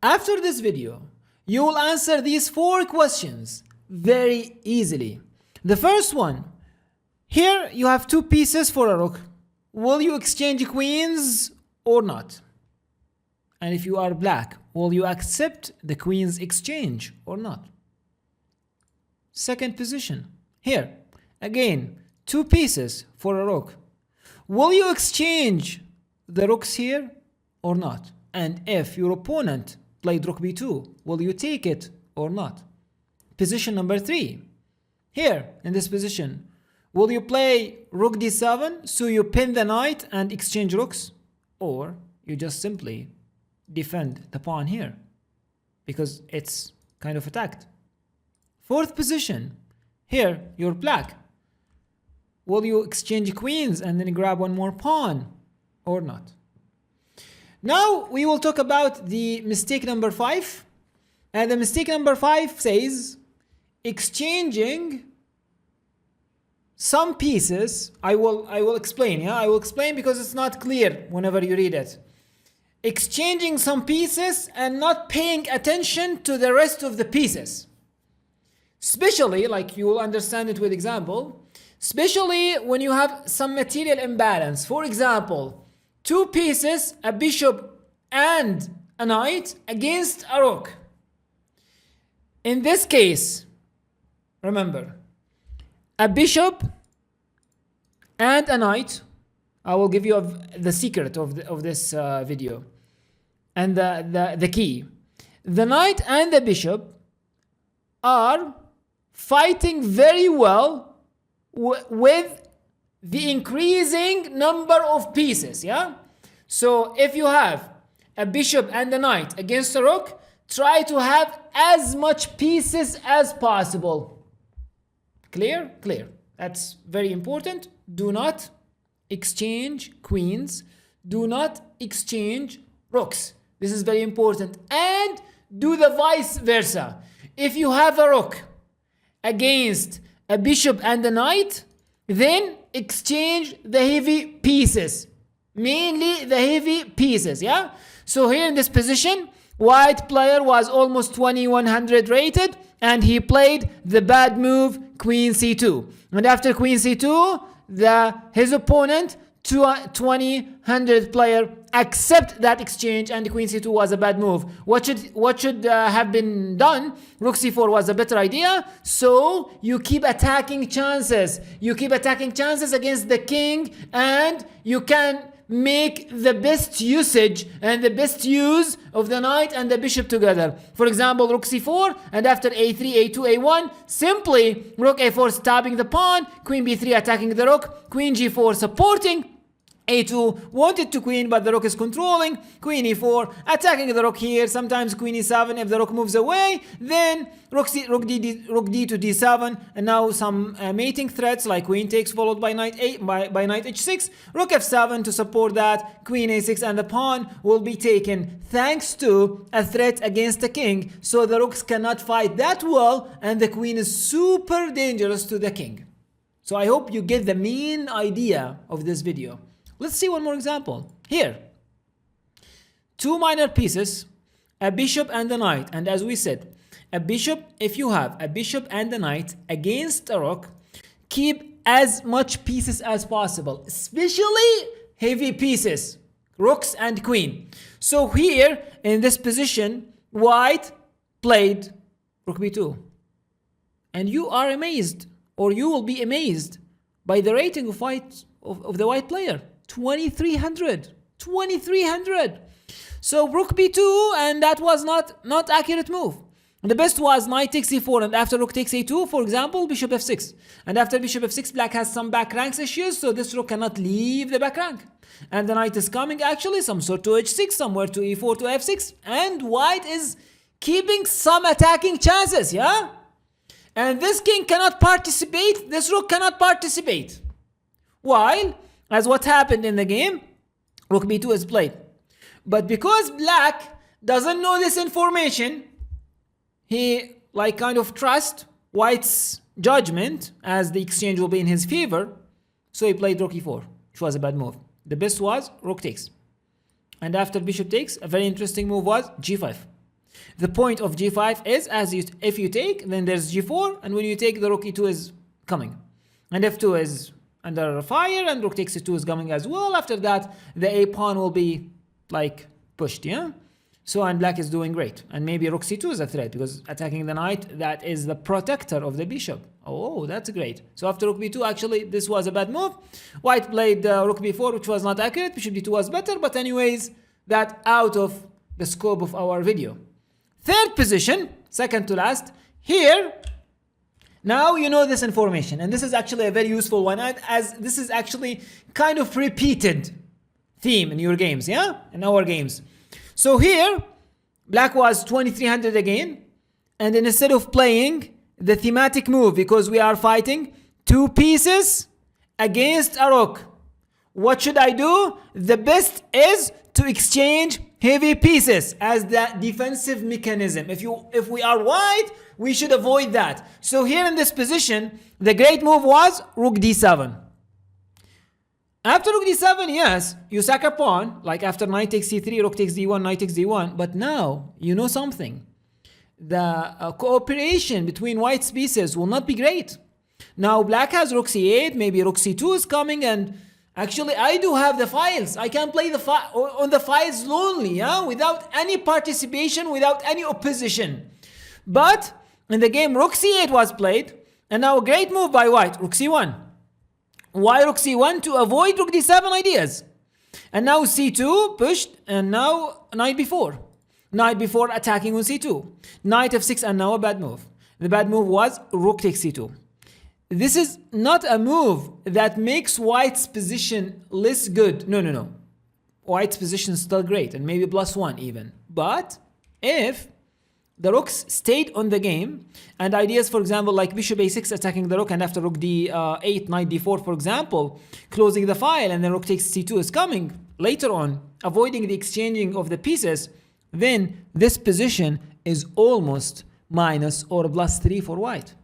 After this video, you will answer these 4 questions very easily. The first one, here you have 2 pieces for a rook. Will you exchange queens or not? And if you are black, will you accept the queen's exchange or not? Second position, here, again, 2 pieces for a rook. Will you exchange the rooks here or not? And if your opponent played rook b2, will you take it or not? Position number 3, here in this position, will you play rook d7 so you pin the knight and exchange rooks, or you just simply defend the pawn here because it's kind of attacked? Fourth position, here you're black. Will you exchange queens and then grab one more pawn or not? Now we will talk about the mistake number 5. And the mistake number 5 says exchanging some pieces. I will explain, yeah? I will explain because it's not clear whenever you read it. Exchanging some pieces and not paying attention to the rest of the pieces. Especially, like you will understand it with example, especially when you have some material imbalance. For example, 2 pieces, a bishop and a knight against a rook. In this case, remember, a bishop and a knight. I will give you the secret of this video and the key. The knight and the bishop are fighting very well with the increasing number of pieces, yeah? So if you have a bishop and a knight against a rook, try to have as much pieces as possible. Clear? Clear. That's very important. Do not exchange queens. Do not exchange rooks. This is very important. And do the vice versa. If you have a rook against a bishop and a knight, then exchange the heavy pieces, mainly the heavy pieces, yeah? So here in this position, white player was almost 2100 rated and he played the bad move queen c2, and after queen c2 his opponent 2000 player accept that exchange, and queen c2 was a bad move. What should have been done? Rook c4 was a better idea. So you keep attacking chances. You keep attacking chances against the king, and you can make the best usage and the best use of the knight and the bishop together. For example, rook c4, and after a3, a2, a1, simply rook a4 stabbing the pawn, queen b3 attacking the rook, queen g4 supporting, a2 wanted to queen, but the rook is controlling, queen e4 attacking the rook here, sometimes queen e7 if the rook moves away, then rook d to d7, and now some mating threats like queen takes followed by knight h6, rook f7 to support that, queen a6, and the pawn will be taken thanks to a threat against the king, so the rooks cannot fight that well, and the queen is super dangerous to the king. So I hope you get the main idea of this video. Let's see one more example. Here, 2 minor pieces, a bishop and a knight. And as we said, a bishop, if you have a bishop and a knight against a rook, keep as much pieces as possible, especially heavy pieces, rooks and queen. So here, in this position, white played rook b2. And you are amazed, or you will be amazed by the rating of the white player. 2300. So rook b2, and that was not accurate move. And the best was knight takes e4, and after rook takes a2, for example, bishop f6. And after bishop f6, black has some back ranks issues, so this rook cannot leave the back rank. And the knight is coming actually, some sort to h6, somewhere to e4 to f6, and white is keeping some attacking chances, yeah? And this king cannot participate, this rook cannot participate. While, as what happened in the game, rook b2 is played. But because black doesn't know this information, he kind of trust white's judgment as the exchange will be in his favor. So he played rook e4, which was a bad move. The best was rook takes. And after bishop takes, a very interesting move was g5. The point of g5 is if you take, then there's g4, and when you take, the rook e2 is coming. And f2 is under fire, and rook takes e2 is coming as well. After that, the a pawn will be like pushed, yeah? So, and black is doing great. And maybe rook c2 is a threat, because attacking the knight, that is the protector of the bishop. Oh, that's great. So after rook b2, actually, this was a bad move. White played rook b4, which was not accurate. Bishop d2 was better, but anyways, that out of the scope of our video. Third position, second to last, here. Now you know this information, and this is actually a very useful one, as this is actually kind of repeated theme in your games, yeah? In our games. So here, black was 2300 again, and instead of playing the thematic move, because we are fighting two pieces against a rook, what should I do? The best is to exchange heavy pieces as the defensive mechanism. If we are white, we should avoid that. So here in this position, the great move was rook d7. After rook d7, yes, you sack a pawn, like after knight takes c3, rook takes d1, knight takes d1. But now, you know something. The cooperation between white's pieces will not be great. Now black has rook c8, maybe rook c2 is coming, and actually I do have the files. I can play on the files lonely, yeah, without any participation, without any opposition. But in the game, rook c8 was played, and now a great move by white, rook c1. Why rook c1? To avoid rook d7 ideas. And now c2 pushed, and now knight b4. Knight b4 attacking on c2. Knight f6, and now a bad move. The bad move was rook takes c2. This is not a move that makes white's position less good. No. White's position is still great, and maybe +1 even. But if the rooks stayed on the game, and ideas, for example, like bishop a6 attacking the rook, and after rook d8, knight d4, for example, closing the file, and then rook takes c2 is coming later on, avoiding the exchanging of the pieces, then this position is almost minus or +3 for white.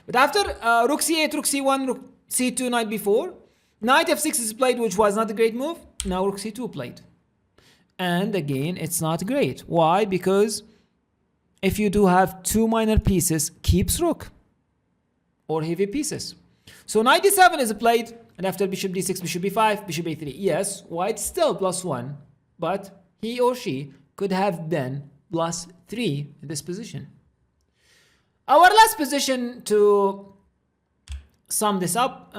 But after rook c8, rook c1, rook c2, knight b4, knight f6 is played, which was not a great move. Now rook c2 played. And again, it's not great. Why? Because if you do have two minor pieces, keeps rook or heavy pieces. So knight d7 is played, and after bishop d6, bishop b5, bishop a3. Yes, white still +1, but he or she could have been +3 in this position. Our last position, to sum this up,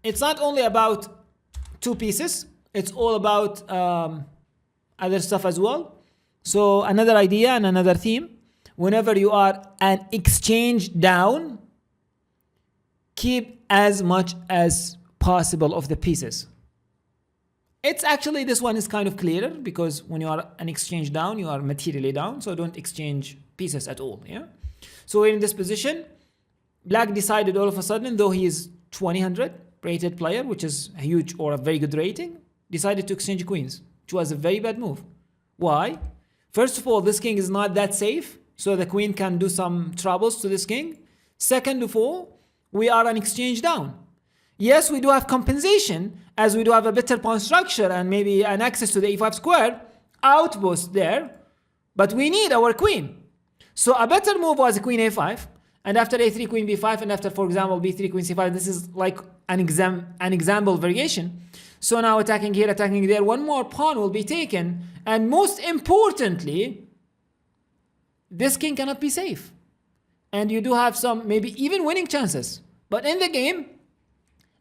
it's not only about two pieces, it's all about other stuff as well. So another idea and another theme, whenever you are an exchange down, keep as much as possible of the pieces. It's actually, this one is kind of clearer, because when you are an exchange down, you are materially down, so don't exchange pieces at all, yeah? So we're in this position. Black decided all of a sudden, though he is 2000 rated player, which is a huge or a very good rating, decided to exchange queens, which was a very bad move. Why? First of all, this king is not that safe, so the queen can do some troubles to this king. Second of all, we are an exchange down. Yes, we do have compensation, as we do have a better pawn structure and maybe an access to the e5 square outpost there, but we need our queen. So a better move was queen a5, and after a3, queen b5, and after, for example, b3, queen c5. This is like an example variation. So now attacking here, attacking there, one more pawn will be taken, and most importantly, this king cannot be safe. And you do have some maybe even winning chances. But in the game,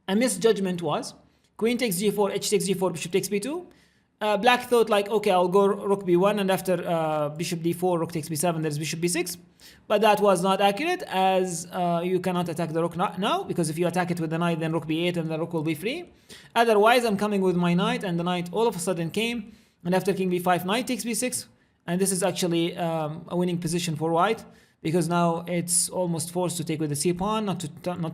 a misjudgment was queen takes g4, h takes g4, bishop takes b2. Black thought like, okay, I'll go rook b1, and after bishop d4, rook takes b7, there's bishop b6. But that was not accurate, as you cannot attack the rook now, because if you attack it with the knight, then rook b8 and the rook will be free. Otherwise, I'm coming with my knight, and the knight all of a sudden came, and after king b5, knight takes b6. And this is actually a winning position for white, because now it's almost forced to take with the c pawn, not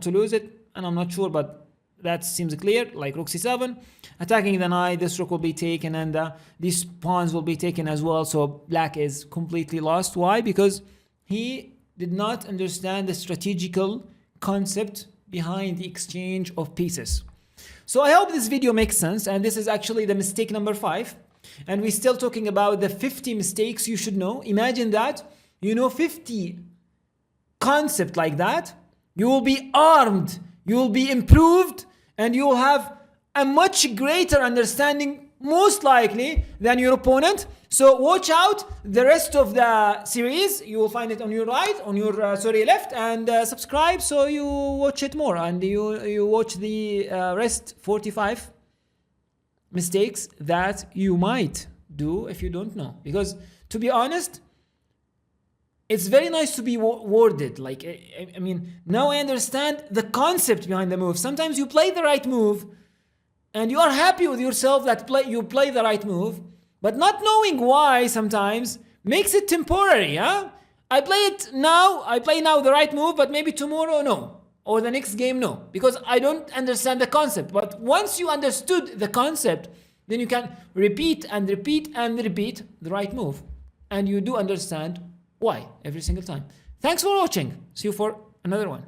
to lose it. And I'm not sure, but that seems clear, like rook c7. Attacking the knight, this rook will be taken, and these pawns will be taken as well. So black is completely lost. Why? Because he did not understand the strategical concept behind the exchange of pieces. So I hope this video makes sense, and this is actually the mistake number 5. And we're still talking about the 50 mistakes you should know. Imagine that you know 50 concepts like that. You will be armed, you will be improved, and you will have a much greater understanding, most likely, than your opponent. So watch out the rest of the series. You will find it on your right, on your left, and subscribe so you watch it more, and you watch the rest 45 mistakes that you might do if you don't know. Because to be honest, it's very nice to be worded. Like, I mean, now I understand the concept behind the move. Sometimes you play the right move and you are happy with yourself that you play the right move, but not knowing why sometimes makes it temporary. I play now the right move, but maybe tomorrow no, or the next game no, because I don't understand the concept. But once you understood the concept, then you can repeat and repeat and repeat the right move, and you do understand why every single time. Thanks for watching. See you for another one.